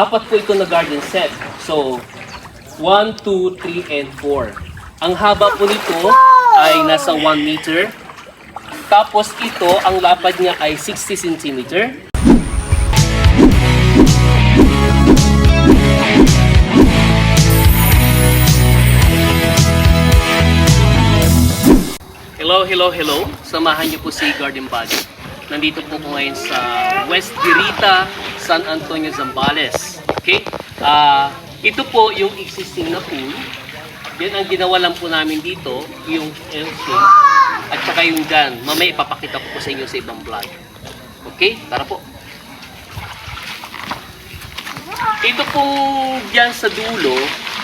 Apat po ito na garden set. So, 1, 2, 3, and 4. Ang haba po nito ay nasa 1 meter. Tapos ito, ang lapad niya ay 60 centimeter. Hello. Samahan niyo po si Garden Buddy. Nandito po ko ngayon sa West Dirita, San Antonio, Zambales. Okay? Ito po yung existing na pool. Then ang ginawa lang po namin dito, yung L-shape at saka yung gun. Mamaya ipapakita ko po sa inyo sa ibang vlog. Okay? Tara po. Ito pong dyan sa dulo,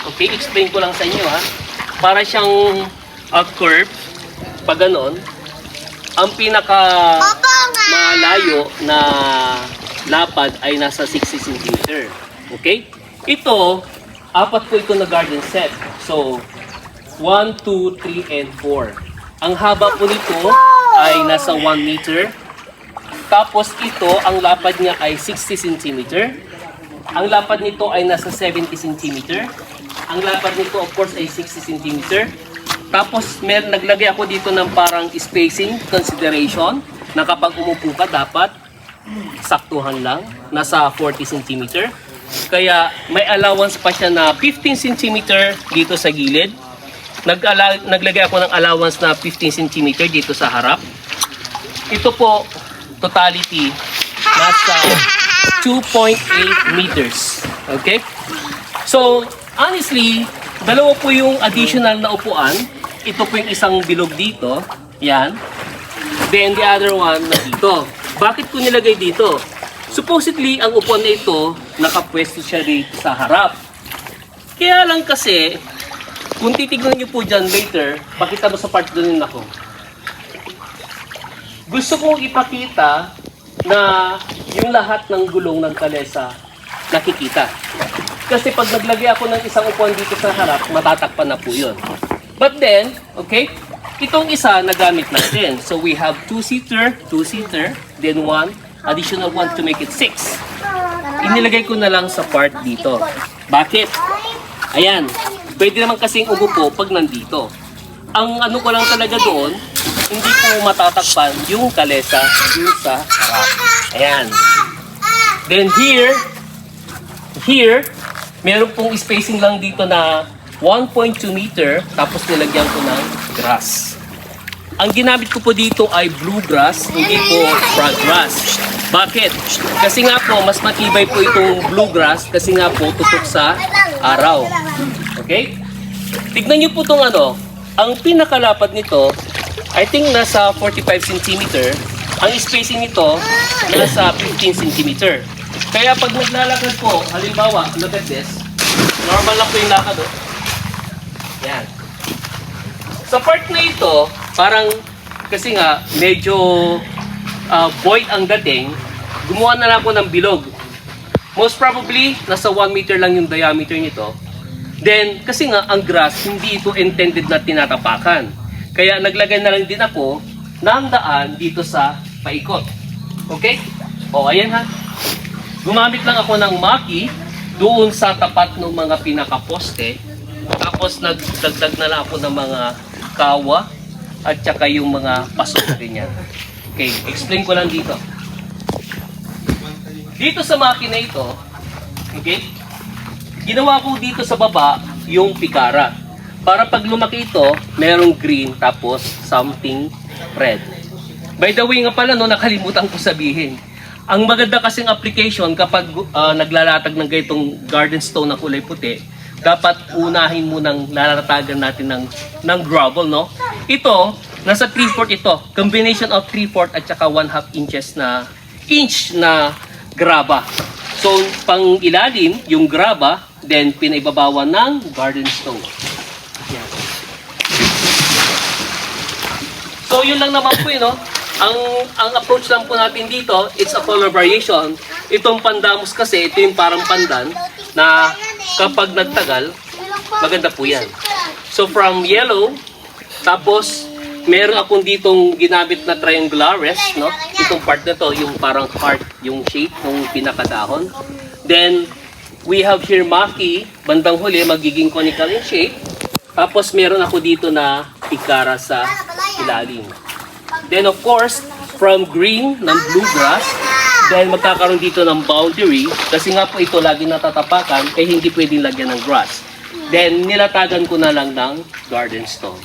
okay, explain ko lang sa inyo ha. Para siyang curve, pag ganon. Ang pinaka malayo na lapad ay nasa 60 cm. Okay? Ito, apat po ito na garden set. So, 1, 2, 3, and 4. Ang haba po nito ay nasa 1 meter. Tapos ito, ang lapad niya ay 60 cm. Ang lapad nito ay nasa 70 cm. Ang lapad nito, of course, ay 60 cm. Tapos, naglagay ako dito ng parang spacing consideration na kapag umupo ka, dapat saktuhan lang, nasa 40 cm. Kaya may allowance pa siya na 15 cm dito sa gilid. Naglagay ako ng allowance na 15 cm dito sa harap. Ito po, totality, nasa 2.8 meters. Okay? So, honestly, dalawa po yung additional na upuan. Ito po yung isang bilog dito. Yan. Then the other one na dito. Bakit ko nilagay dito? Supposedly, ang upuan na ito, nakapwesto siya dito sa harap. Kaya lang kasi, kung titignan nyo po dyan later, pakita mo sa part doon ako. Gusto kong ipakita na yung lahat ng gulong ng kalesa nakikita. Kasi pag naglagay ako ng isang upuan dito sa harap, matatakpan na po yun. But then, okay, itong isa nagamit natin. So we have 2-seater, then one additional one to make it 6. Inilagay ko na lang sa part dito. Bakit? Ayan, pwede naman kasing umupo pag nandito. Ang ano ko lang talaga doon, hindi ko matatakpan yung kalesa yung sa harap. Ayan. Then here, meron pong spacing lang dito na 1.2 meter, tapos nilagyan ko ng grass. Ang ginamit ko po dito ay bluegrass, hindi po froggrass. Bakit? Kasi nga po, mas matibay po itong bluegrass kasi nga po tutok sa araw. Okay? Tignan nyo po itong ano, ang pinakalapad nito, I think nasa 45 cm. Ang spacing nito, nasa 15 cm. Kaya pag naglalakad po, halimbawa, look at this, normal lang po yung lakad. Oh. Yan. Sa part na ito, parang kasi nga medyo void ang dating, gumawa na lang ako ng bilog. Most probably, nasa 1 meter lang yung diameter nito. Then, kasi nga ang grass, hindi ito intended na tinatapakan. Kaya naglagay na lang din ako ng daan dito sa paikot. Okay? O, ayan ha. Gumamit lang ako ng maki doon sa tapat ng mga pinakaposte. Tapos nagdagdag na lang ako ng mga kawa at saka yung mga pasok din yan. Okay, explain ko lang dito. Dito sa makina ito, okay, ginawa ko dito sa baba yung pikara. Para pag lumaki ito, merong green tapos something red. By the way nga pala, no, nakalimutan ko sabihin. Ang maganda kasing application kapag naglalatag ng ganitong garden stone na kulay puti, dapat unahin mo ng lalatagan natin ng gravel, no? Ito, nasa 3/4 ito. Combination of 3/4 at saka 1/2 inch na graba. So, pang ilalim, yung graba, then pinaibabawan ng garden stone. Yan. So, yun lang naman po yun, no? Ang approach lang po natin dito, it's a color variation. Itong pandamos kasi, ito yung parang pandan na kapag nagtagal, maganda po yan. So from yellow, tapos meron akong ditong ginamit na triangulares, no? Itong part na to, yung parang heart, yung shape ng pinakadahon. Then We have here maki, bandang huli, magiging conical in shape. Tapos meron ako dito na ikara sa ilalim. Then of course, from green ng bluegrass, dahil magkakaroon dito ng boundary, kasi nga po ito lagi natatapakan, kaya hindi pwedeng lagyan ng grass. Then nilatagan ko na lang ng garden stone.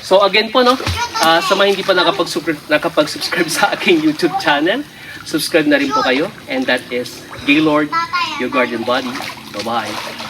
So again po, no, sa mga hindi pa nakapag-subscribe sa aking YouTube channel, subscribe na rin po kayo. And that is Gaylord, your garden buddy. Bye-bye.